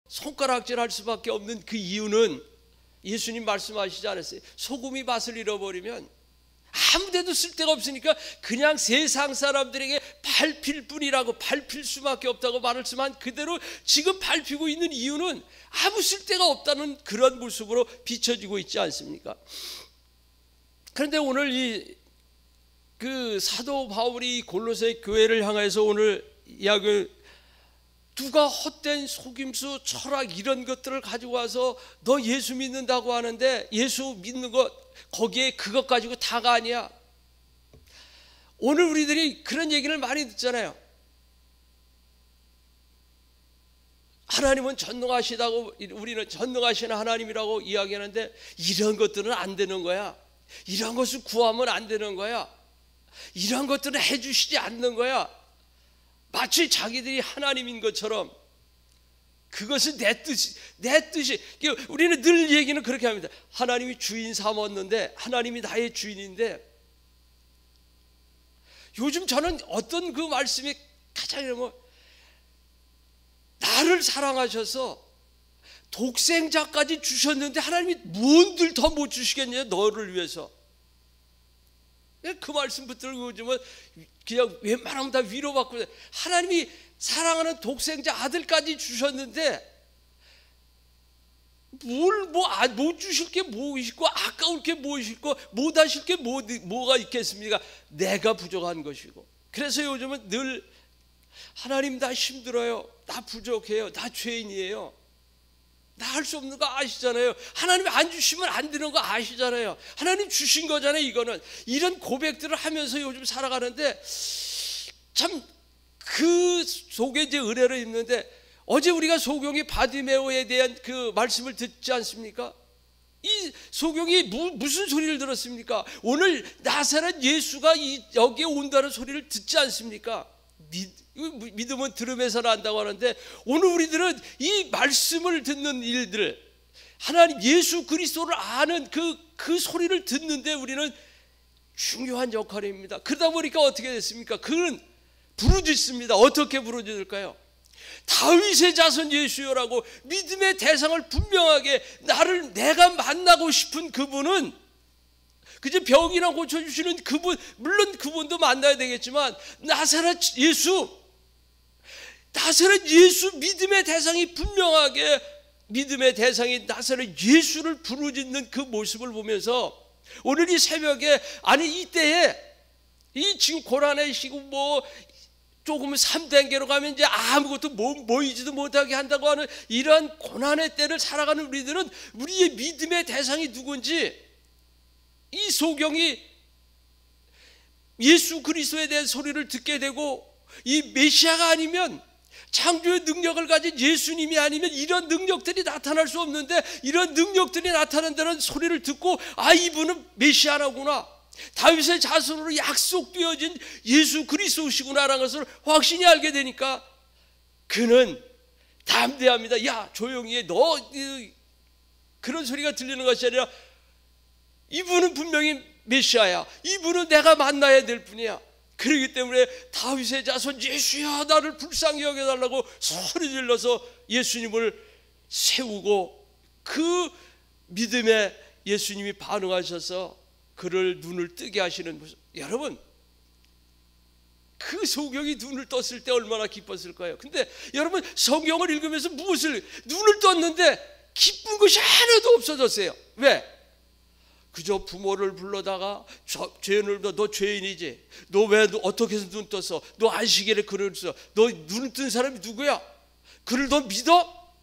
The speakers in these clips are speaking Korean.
손가락질할 수밖에 없는 그 이유는 예수님 말씀하시지 않았어요? 소금이 맛을 잃어버리면 아무데도 쓸데가 없으니까 그냥 세상 사람들에게 밟힐 뿐이라고, 밟힐 수밖에 없다고 말했지만 그대로 지금 밟히고 있는 이유는 아무 쓸데가 없다는 그런 모습으로 비춰지고 있지 않습니까? 그런데 오늘 그 사도 바울이 골로새 교회를 향해서 오늘 이야기, 누가 헛된 속임수, 철학 이런 것들을 가지고 와서 너 예수 믿는다고 하는데 예수 믿는 것 거기에 그것 가지고 다가 아니야. 오늘 우리들이 그런 얘기를 많이 듣잖아요. 하나님은 전능하시다고, 우리는 전능하신 하나님이라고 이야기하는데 이런 것들은 안 되는 거야. 이런 것을 구하면 안 되는 거야. 이런 것들은 해주시지 않는 거야. 마치 자기들이 하나님인 것처럼 그것은 내 뜻이. 우리는 늘 얘기는 그렇게 합니다. 하나님이 주인 삼았는데, 하나님이 나의 주인인데, 요즘 저는 어떤 그 말씀이 가장 이러면, 나를 사랑하셔서 독생자까지 주셨는데 하나님이 뭔들 더 못 주시겠냐, 너를 위해서. 그 말씀 붙들고 오면 그냥 웬만하면 다 위로받고, 하나님이 사랑하는 독생자 아들까지 주셨는데 못 주실 게 뭐 있고, 아까울 게 뭐 있고, 못 하실 게 뭐가 있겠습니까? 내가 부족한 것이고. 그래서 요즘은 늘 하나님 나 힘들어요, 나 부족해요, 나 죄인이에요, 나 할 수 없는 거 아시잖아요. 하나님 안 주시면 안 되는 거 아시잖아요. 하나님 주신 거잖아요. 이거는 이런 고백들을 하면서 요즘 살아가는데, 참 그 속에 이제 은혜를 입는데, 어제 우리가 소경이 바디메오에 대한 그 말씀을 듣지 않습니까? 이 소경이 무슨 소리를 들었습니까? 오늘 나사렛 예수가 여기에 온다는 소리를 듣지 않습니까? 믿음은 들음에서 난다고 하는데, 오늘 우리들은 이 말씀을 듣는 일들, 하나님 예수 그리스도를 아는 그 소리를 듣는데 우리는 중요한 역할입니다. 그러다 보니까 어떻게 됐습니까? 그는 부르짖습니다. 어떻게 부르짖을까요? 다윗의 자손 예수여라고 믿음의 대상을 분명하게, 내가 만나고 싶은 그분은 그저 병이나 고쳐주시는 그분, 물론 그분도 만나야 되겠지만 나사렛 예수 믿음의 대상이 분명하게, 믿음의 대상이 나사렛 예수를 부르짖는 그 모습을 보면서 오늘 이 새벽에, 아니 이때에 이 지금 고난의 시고 조금 3단계로 가면 이제 아무것도 모이지도 못하게 한다고 하는 이러한 고난의 때를 살아가는 우리들은 우리의 믿음의 대상이 누군지, 이 소경이 예수 그리스도에 대한 소리를 듣게 되고, 이 메시아가 아니면, 창조의 능력을 가진 예수님이 아니면 이런 능력들이 나타날 수 없는데, 이런 능력들이 나타난다는 소리를 듣고, 아, 이분은 메시아라구나, 다윗의 자손으로 약속되어진 예수 그리스도시구나라는 것을 확신히 알게 되니까 그는 담대합니다. 야, 조용히 해. 너 그런 소리가 들리는 것이 아니라 이분은 분명히 메시아야. 이분은 내가 만나야 될 분이야. 그렇기 때문에 다윗의 자손 예수야, 나를 불쌍히 여겨달라고 소리 질러서 예수님을 세우고, 그 믿음에 예수님이 반응하셔서 그를 눈을 뜨게 하시는 모습. 여러분, 그 소경이 눈을 떴을 때 얼마나 기뻤을까요? 근데 여러분, 성경을 읽으면서 눈을 떴는데 기쁜 것이 하나도 없어졌어요. 왜? 그저 부모를 불러다가 죄인을, 너 죄인이지, 너 왜 어떻게 해서 눈 떴어, 너 안식일에 글을 써, 너 눈 뜬 사람이 누구야, 그를 너 믿어?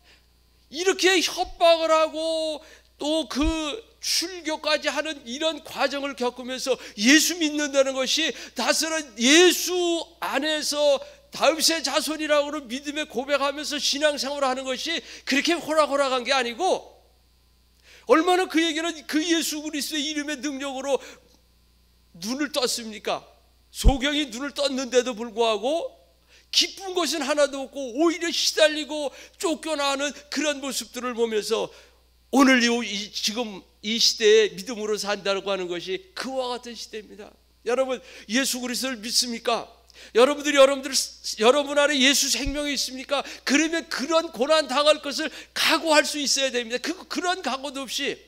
이렇게 협박을 하고 또 그 출교까지 하는 이런 과정을 겪으면서 예수 믿는다는 것이, 다스는 예수 안에서 다윗의 자손이라고 믿음에 고백하면서 신앙생활을 하는 것이 그렇게 호락호락한 게 아니고, 얼마나 그에게는 그 예수 그리스도의 이름의 능력으로 눈을 떴습니까? 소경이 눈을 떴는데도 불구하고 기쁜 것은 하나도 없고 오히려 시달리고 쫓겨나는 그런 모습들을 보면서, 오늘 지금 이 시대에 믿음으로 산다고 하는 것이 그와 같은 시대입니다. 여러분, 예수 그리스도를 믿습니까? 여러분 안에 예수 생명이 있습니까? 그러면 그런 고난 당할 것을 각오할 수 있어야 됩니다. 그런 각오도 없이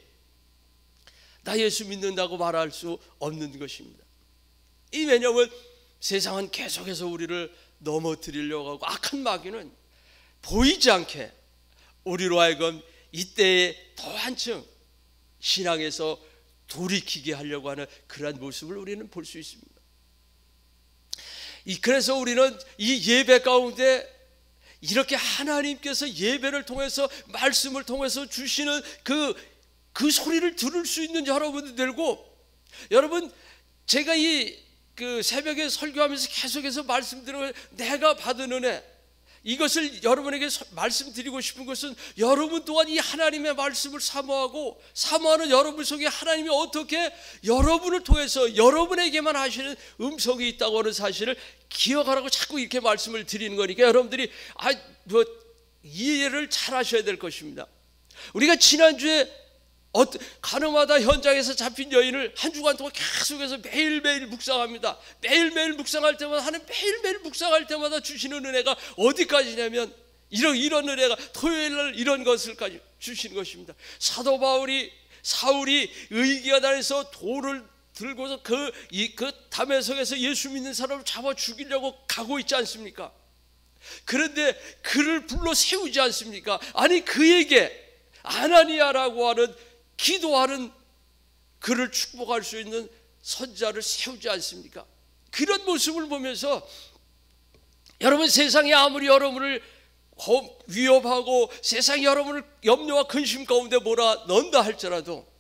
나 예수 믿는다고 말할 수 없는 것입니다. 왜냐하면 세상은 계속해서 우리를 넘어뜨리려고 하고 악한 마귀는 보이지 않게 우리로 하여금 이때에 더 한층 신앙에서 돌이키게 하려고 하는 그러한 모습을 우리는 볼 수 있습니다. 그래서 우리는 이 예배 가운데 이렇게 하나님께서 예배를 통해서 말씀을 통해서 주시는 그 소리를 들을 수 있는 여러분들 되고, 여러분 제가 그 새벽에 설교하면서 계속해서 말씀드리는 내가 받은 은혜, 이것을 여러분에게 말씀드리고 싶은 것은 여러분 또한 이 하나님의 말씀을 사모하는 여러분 속에 하나님이 어떻게 여러분을 통해서 여러분에게만 하시는 음성이 있다고 하는 사실을 기억하라고 자꾸 이렇게 말씀을 드리는 거니까 여러분들이 이해를 잘 하셔야 될 것입니다. 우리가 지난주에 가늠하다 현장에서 잡힌 여인을 한 주간 동안 계속해서 매일매일 묵상합니다. 매일매일 묵상할 때마다 매일매일 묵상할 때마다 주시는 은혜가 어디까지냐면 이런 은혜가 토요일날 이런 것을까지 주시는 것입니다. 사도 사울이 의기가단에서 돌을 들고서 그 담에석에서 예수 믿는 사람을 잡아 죽이려고 가고 있지 않습니까? 그런데 그를 불러 세우지 않습니까? 아니 그에게 아나니아라고 하는 기도하는 그를 축복할 수 있는 선자를 세우지 않습니까? 그런 모습을 보면서 여러분, 세상이 아무리 여러분을 위협하고 세상이 여러분을 염려와 근심 가운데 몰아넣는다 할지라도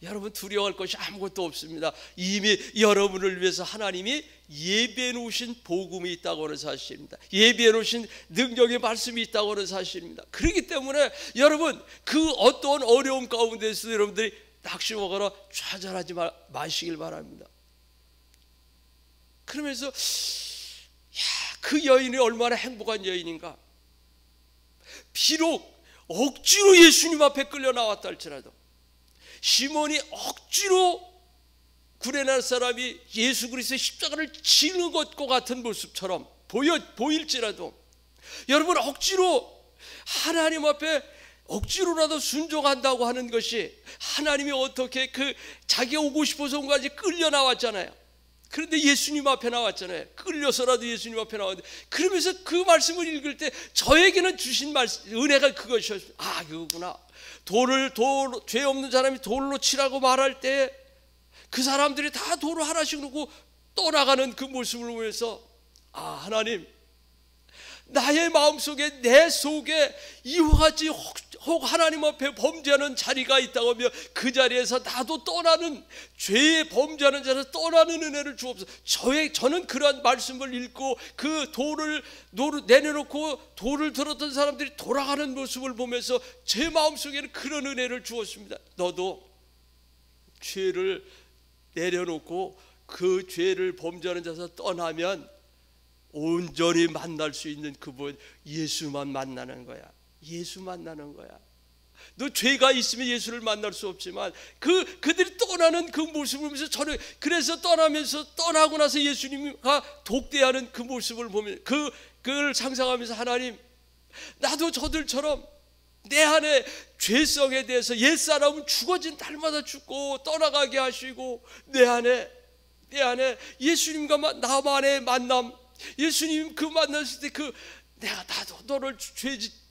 여러분 두려워할 것이 아무것도 없습니다. 이미 여러분을 위해서 하나님이 예비해 놓으신 복음이 있다고 하는 사실입니다. 예비해 놓으신 능력의 말씀이 있다고 하는 사실입니다. 그렇기 때문에 여러분 그 어떤 어려움 가운데서 여러분들이 낙심하거나 좌절하지 마시길 바랍니다. 그러면서 그 여인이 얼마나 행복한 여인인가. 비록 억지로 예수님 앞에 끌려 나왔다 할지라도, 시몬이 억지로 구레네 사람이 예수 그리스도의 십자가를 지는 것과 같은 모습처럼 보일지라도, 여러분 억지로 하나님 앞에 억지로라도 순종한다고 하는 것이, 하나님이 어떻게 자기가 오고 싶어서 온 것까지 끌려 나왔잖아요. 그런데 예수님 앞에 나왔잖아요. 끌려서라도 예수님 앞에 나왔는데, 그러면서 그 말씀을 읽을 때 저에게는 주신 은혜가 그것이었어요. 아, 그거구나. 죄 없는 사람이 돌로 치라고 말할 때 그 사람들이 다 돌을 하나씩 놓고 떠나가는 그 모습을 보면서, 아, 하나님, 나의 마음속에 내 속에 이와 같이 혹 하나님 앞에 범죄하는 자리가 있다고 하며 그 자리에서 나도 떠나는, 죄에 범죄하는 자리에서 떠나는 은혜를 주옵소서. 저는 그러한 말씀을 읽고 그 돌을 내려놓고 돌을 들었던 사람들이 돌아가는 모습을 보면서 제 마음속에는 그런 은혜를 주었습니다. 너도 죄를 내려놓고 그 죄를 범죄하는 자에서 떠나면 온전히 만날 수 있는 그분 예수만 만나는 거야. 예수 만나는 거야. 너 죄가 있으면 예수를 만날 수 없지만 그들이 떠나는 그 모습을 보면서 저는, 그래서 떠나고 나서 예수님과 독대하는 그 모습을 보면 그걸 상상하면서, 하나님, 나도 저들처럼 내 안에 죄성에 대해서, 옛사람은 죽어진 날마다 죽고 떠나가게 하시고, 내 안에 예수님과 나만의 만남, 예수님 그 만났을 때 나도 너를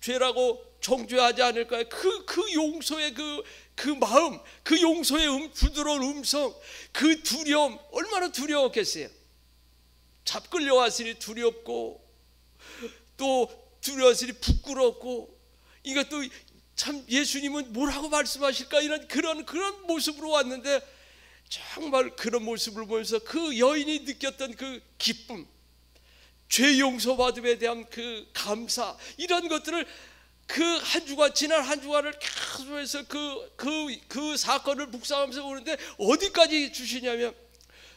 죄라고 정죄하지 않을까요? 그 용서의 그 마음, 그 용서의 부드러운 음성, 그 두려움, 얼마나 두려웠겠어요. 끌려왔으니 두렵고, 또 두려웠으니 부끄럽고, 이것도 참 예수님은 뭐라고 말씀하실까, 이런 그런 모습으로 왔는데, 정말 그런 모습을 보면서 그 여인이 느꼈던 그 기쁨, 죄 용서받음에 대한 그 감사, 이런 것들을 지난 한 주간을 계속해서 그 사건을 묵상하면서 보는데, 어디까지 주시냐면,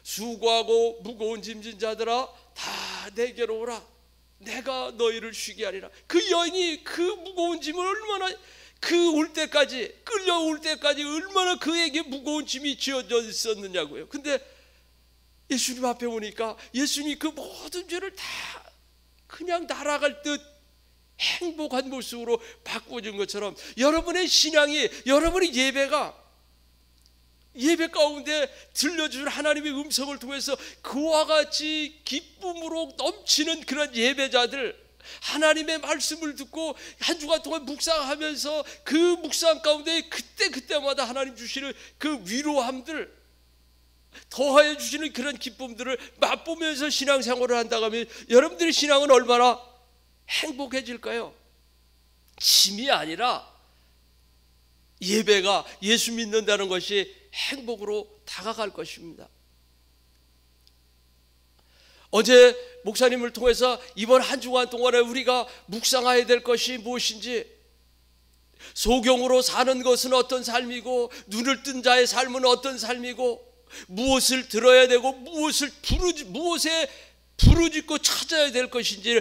수고하고 무거운 짐진 자들아 다 내게로 오라, 내가 너희를 쉬게 하리라. 그 여인이 그 무거운 짐을 얼마나 끌려올 때까지 얼마나 그에게 무거운 짐이 지어져 있었느냐고요. 근데 예수님 앞에 오니까 예수님이 그 모든 죄를 다 그냥 날아갈 듯 행복한 모습으로 바꿔준 것처럼 여러분의 신앙이, 여러분의 예배가 예배 가운데 들려주는 하나님의 음성을 통해서 그와 같이 기쁨으로 넘치는 그런 예배자들, 하나님의 말씀을 듣고 한 주간 동안 묵상하면서 그 묵상 가운데 그때마다 하나님 주시는 그 위로함들, 더하여 주시는 그런 기쁨들을 맛보면서 신앙생활을 한다고 하면 여러분들의 신앙은 얼마나 행복해질까요? 짐이 아니라 예배가, 예수 믿는다는 것이 행복으로 다가갈 것입니다. 어제 목사님을 통해서 이번 한 주간 동안에 우리가 묵상해야 될 것이 무엇인지, 소경으로 사는 것은 어떤 삶이고 눈을 뜬 자의 삶은 어떤 삶이고, 무엇을 들어야 되고 무엇에 부르짖고 찾아야 될 것인지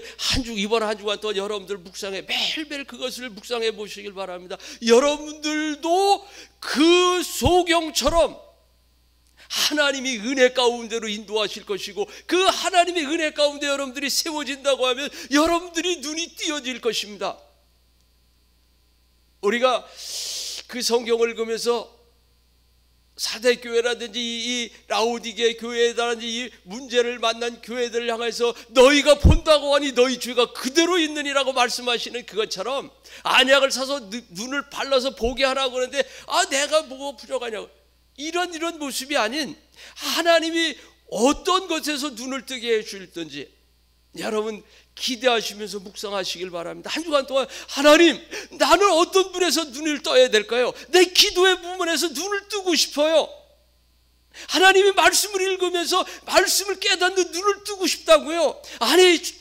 이번 한 주간 동안 여러분들 매일매일 그것을 묵상해 보시길 바랍니다. 여러분들도 그 소경처럼 하나님이 은혜 가운데로 인도하실 것이고, 그 하나님의 은혜 가운데 여러분들이 세워진다고 하면 여러분들이 눈이 띄어질 것입니다. 우리가 그 성경을 읽으면서 사대교회라든지 이 라오디게 교회라든지 이 문제를 만난 교회들을 향해서 너희가 본다고 하니 너희 죄가 그대로 있느니라고 말씀하시는 그것처럼, 안약을 사서 눈을 발라서 보게 하라고 그러는데 내가 뭐가 부족하냐고, 이런 모습이 아닌 하나님이 어떤 것에서 눈을 뜨게 해주실든지 여러분 기대하시면서 묵상하시길 바랍니다. 한 주간 동안 하나님, 나는 어떤 분에서 눈을 떠야 될까요? 내 기도의 부분에서 눈을 뜨고 싶어요. 하나님이 말씀을 읽으면서 말씀을 깨닫는 눈을 뜨고 싶다고요.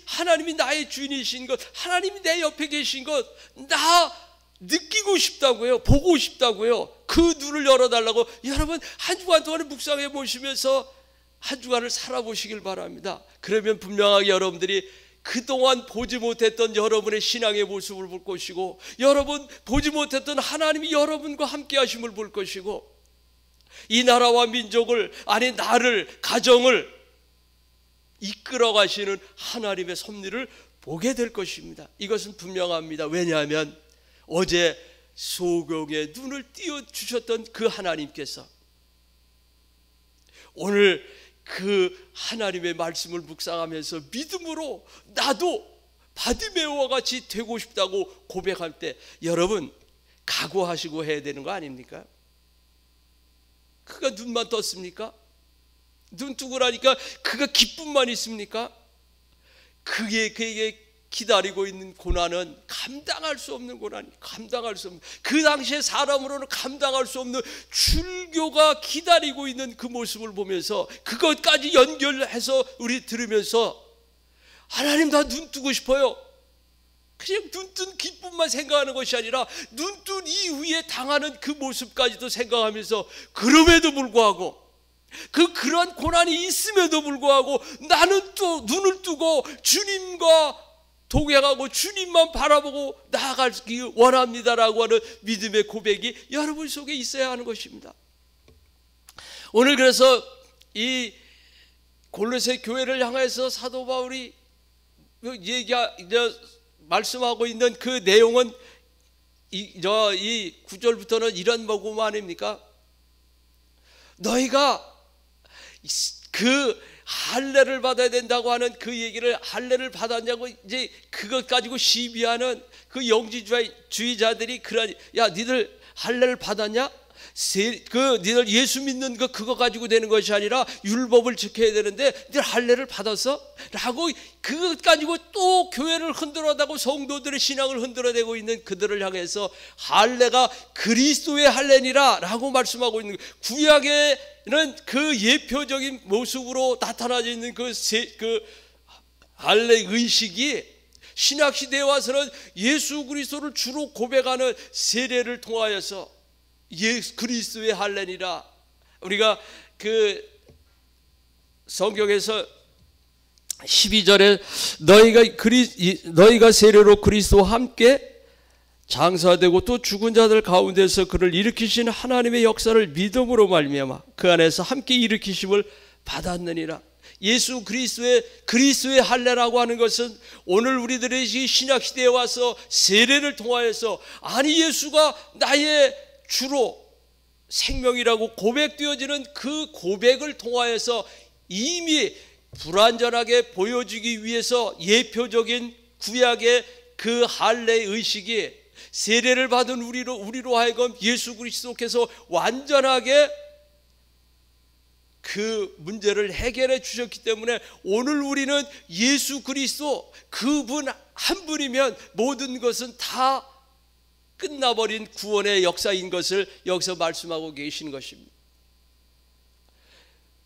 하나님이 나의 주인이신 것, 하나님이 내 옆에 계신 것 나 느끼고 싶다고요. 보고 싶다고요. 그 눈을 열어달라고 여러분 한 주간 동안에 묵상해 보시면서 한 주간을 살아보시길 바랍니다. 그러면 분명하게 여러분들이 그동안 보지 못했던 여러분의 신앙의 모습을 볼 것이고, 여러분 보지 못했던 하나님이 여러분과 함께 하심을 볼 것이고, 이 나라와 민족을, 나를, 가정을 이끌어 가시는 하나님의 섭리를 보게 될 것입니다. 이것은 분명합니다. 왜냐하면 어제 소경의 눈을 띄워주셨던 그 하나님께서 오늘 그 하나님의 말씀을 묵상하면서 믿음으로 나도 바디메오와 같이 되고 싶다고 고백할 때 여러분 각오하시고 해야 되는 거 아닙니까? 그가 눈만 떴습니까? 눈 뜨고 나니까 그가 기쁨만 있습니까? 그에게 기다리고 있는 고난은 감당할 수 없는 고난이, 감당할 수 없는, 그 당시에 사람으로는 감당할 수 없는 출교가 기다리고 있는 그 모습을 보면서 그것까지 연결해서 우리 들으면서 하나님 나 눈 뜨고 싶어요. 그냥 눈 뜬 기쁨만 생각하는 것이 아니라 눈 뜬 이후에 당하는 그 모습까지도 생각하면서, 그럼에도 불구하고 그러한 고난이 있음에도 불구하고 나는 또 눈을 뜨고 주님과 동행하고 주님만 바라보고 나아가기 원합니다라고 하는 믿음의 고백이 여러분 속에 있어야 하는 것입니다. 오늘 그래서 이 골로새 교회를 향해서 사도 바울이 말씀하고 있는 그 내용은 이 9절부터는 이런 뭐고 아닙니까? 너희가 그 할례를 받아야 된다고 하는 그 얘기를, 할례를 받았냐고 이제 그것 가지고 시비하는 그 영지주의자들이 야 니들 할례를 받았냐? 니들 예수 믿는 그거 가지고 되는 것이 아니라 율법을 지켜야 되는데 니들 할례를 받았어? 라고 그것 가지고 또 교회를 흔들어대고 성도들의 신앙을 흔들어대고 있는 그들을 향해서 할례가 그리스도의 할례니라 라고 말씀하고 있는, 구약에는 그 예표적인 모습으로 나타나져 있는 그 할례 의식이 신약시대에 와서는 예수 그리스도를 주로 고백하는 세례를 통하여서 그리스도의 할례니라. 우리가 그 성경에서 12절에 너희가 세례로 그리스도와 함께 장사되고 또 죽은 자들 가운데서 그를 일으키신 하나님의 역사를 믿음으로 말미암아 그 안에서 함께 일으키심을 받았느니라. 예수 그리스도의 할례라고 하는 것은 오늘 우리들의 신약 시대에 와서 세례를 통하여서 아니 예수가 나의 주로 생명이라고 고백되어지는 그 고백을 통하여서 이미 불완전하게 보여주기 위해서 예표적인 구약의 그 할례 의식이 세례를 받은 우리로 하여금 예수 그리스도께서 완전하게 그 문제를 해결해 주셨기 때문에 오늘 우리는 예수 그리스도 그분 한 분이면 모든 것은 다 끝나버린 구원의 역사인 것을 여기서 말씀하고 계신 것입니다.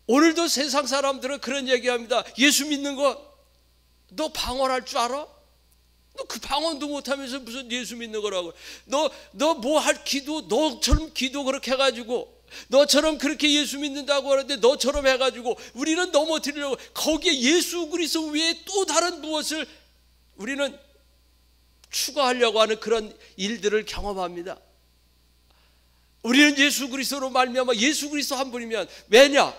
오늘도 세상 사람들은 그런 얘기합니다. 예수 믿는 거 너 방언할 줄 알아? 너 그 방언도 못하면서 무슨 예수 믿는 거라고. 너 뭐 할 기도 너처럼 기도 그렇게 해가지고 너처럼 그렇게 예수 믿는다고 하는데 너처럼 해가지고 우리는 넘어뜨리려고 거기에 예수 그리스도 외에 또 다른 무엇을 우리는 추가하려고 하는 그런 일들을 경험합니다. 우리는 예수 그리스도로 말미암아 예수 그리스도 한 분이면 왜냐?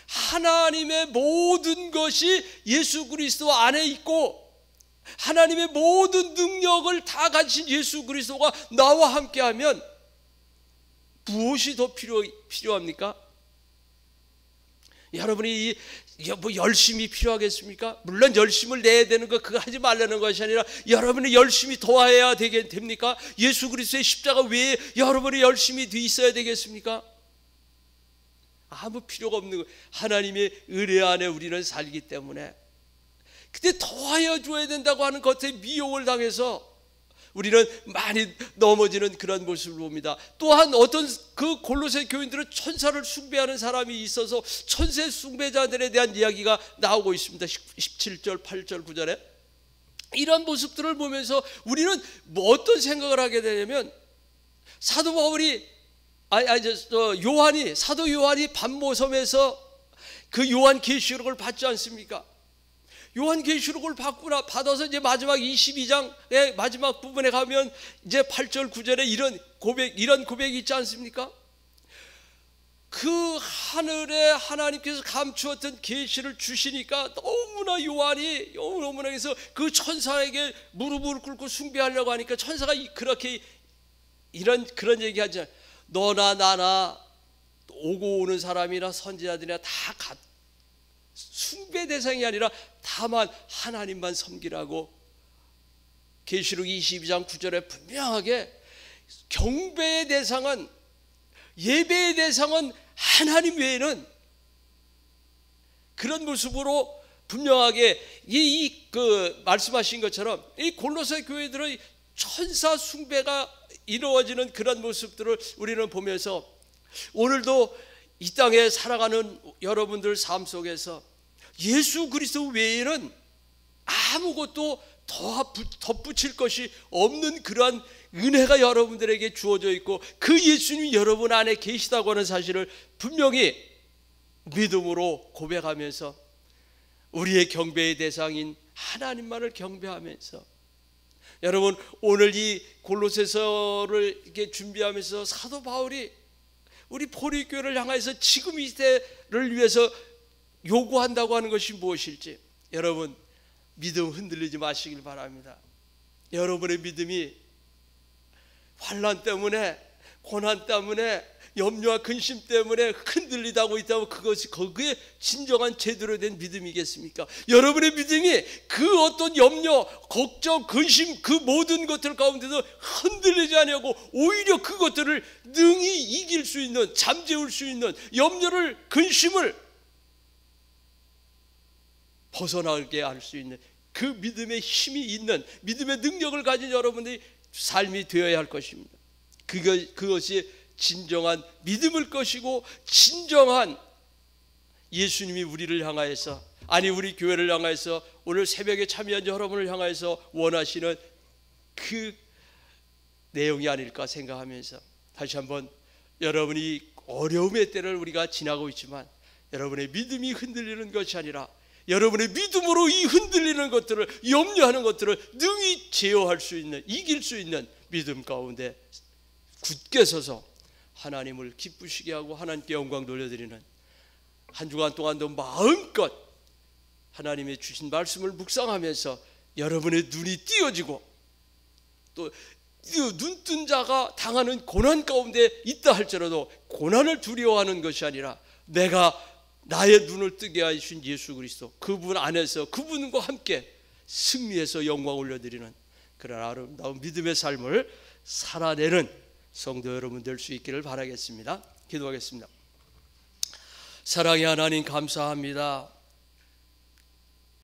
하나님의 모든 것이 예수 그리스도 안에 있고 하나님의 모든 능력을 다 가진 예수 그리스도가 나와 함께하면 무엇이 더 필요합니까? 여러분이 뭐 열심히 필요하겠습니까? 물론 열심을 내야 되는 거 그거 하지 말라는 것이 아니라 여러분이 열심히 도와야 됩니까? 예수 그리스도의 십자가 외에 여러분이 열심히 돼 있어야 되겠습니까? 아무 필요가 없는 거. 하나님의 은혜 안에 우리는 살기 때문에 근데 도와야 줘야 된다고 하는 것에 미혹을 당해서 우리는 많이 넘어지는 그런 모습을 봅니다. 또한 어떤 그 골로새 교인들은 천사를 숭배하는 사람이 있어서 천세 숭배자들에 대한 이야기가 나오고 있습니다. 17절, 8절, 9절에 이런 모습들을 보면서 우리는 뭐 어떤 생각을 하게 되냐면 사도 바울이 사도 요한이 반모섬에서 그 요한계시록을 받지 않습니까? 요한계시록을 받아서 이제 마지막 22장의 마지막 부분에 가면 이제 8절 9절에 이런 고백이 있지 않습니까? 그 하늘에 하나님께서 감추었던 계시를 주시니까 너무나 요한이 너무나 해서 그 천사에게 무릎을 꿇고 숭배하려고 하니까 천사가 그렇게 그런 얘기하지 않아요. 너나 나나 오고 오는 사람이나 선지자들이나 다 숭배 대상이 아니라 다만 하나님만 섬기라고 계시록 22장 9절에 분명하게 경배의 대상은 예배의 대상은 하나님 외에는 그런 모습으로 분명하게 그 말씀하신 것처럼 이 골로새 교회들의 천사 숭배가 이루어지는 그런 모습들을 우리는 보면서 오늘도 이 땅에 살아가는 여러분들 삶 속에서 예수 그리스도 외에는 아무것도 더 덧붙일 것이 없는 그러한 은혜가 여러분들에게 주어져 있고 그 예수님이 여러분 안에 계시다고 하는 사실을 분명히 믿음으로 고백하면서 우리의 경배의 대상인 하나님만을 경배하면서 여러분 오늘 이 골로새서를 이렇게 준비하면서 사도 바울이 우리 포리교회를 향해서 지금 이 시대를 위해서 요구한다고 하는 것이 무엇일지 여러분 믿음 흔들리지 마시길 바랍니다. 여러분의 믿음이 환난 때문에 고난 때문에 염려와 근심 때문에 흔들리다고 있다면 거기에 진정한 제대로 된 믿음이겠습니까? 여러분의 믿음이 그 어떤 염려, 걱정, 근심 그 모든 것들 가운데서 흔들리지 않냐고 오히려 그것들을 능히 이길 수 있는 잠재울 수 있는 염려를 근심을 벗어나게 할 수 있는 그 믿음의 힘이 있는 믿음의 능력을 가진 여러분의 삶이 되어야 할 것입니다. 그것이 진정한 믿음일 것이고 진정한 예수님이 우리를 향하여서 아니 우리 교회를 향하여서 오늘 새벽에 참여한 여러분을 향하여서 원하시는 그 내용이 아닐까 생각하면서 다시 한번 여러분이 어려움의 때를 우리가 지나고 있지만 여러분의 믿음이 흔들리는 것이 아니라 여러분의 믿음으로 이 흔들리는 것들을 염려하는 것들을 능히 제어할 수 있는 이길 수 있는 믿음 가운데 굳게 서서 하나님을 기쁘시게 하고 하나님께 영광 돌려드리는 한 주간 동안도 마음껏 하나님의 주신 말씀을 묵상하면서 여러분의 눈이 띄어지고 또 눈뜬 자가 당하는 고난 가운데 있다 할지라도 고난을 두려워하는 것이 아니라 내가 나의 눈을 뜨게 하신 예수 그리스도 그분 안에서 그분과 함께 승리해서 영광 올려드리는 그런 아름다운 믿음의 삶을 살아내는 성도 여러분 될 수 있기를 바라겠습니다. 기도하겠습니다. 사랑의 하나님 감사합니다.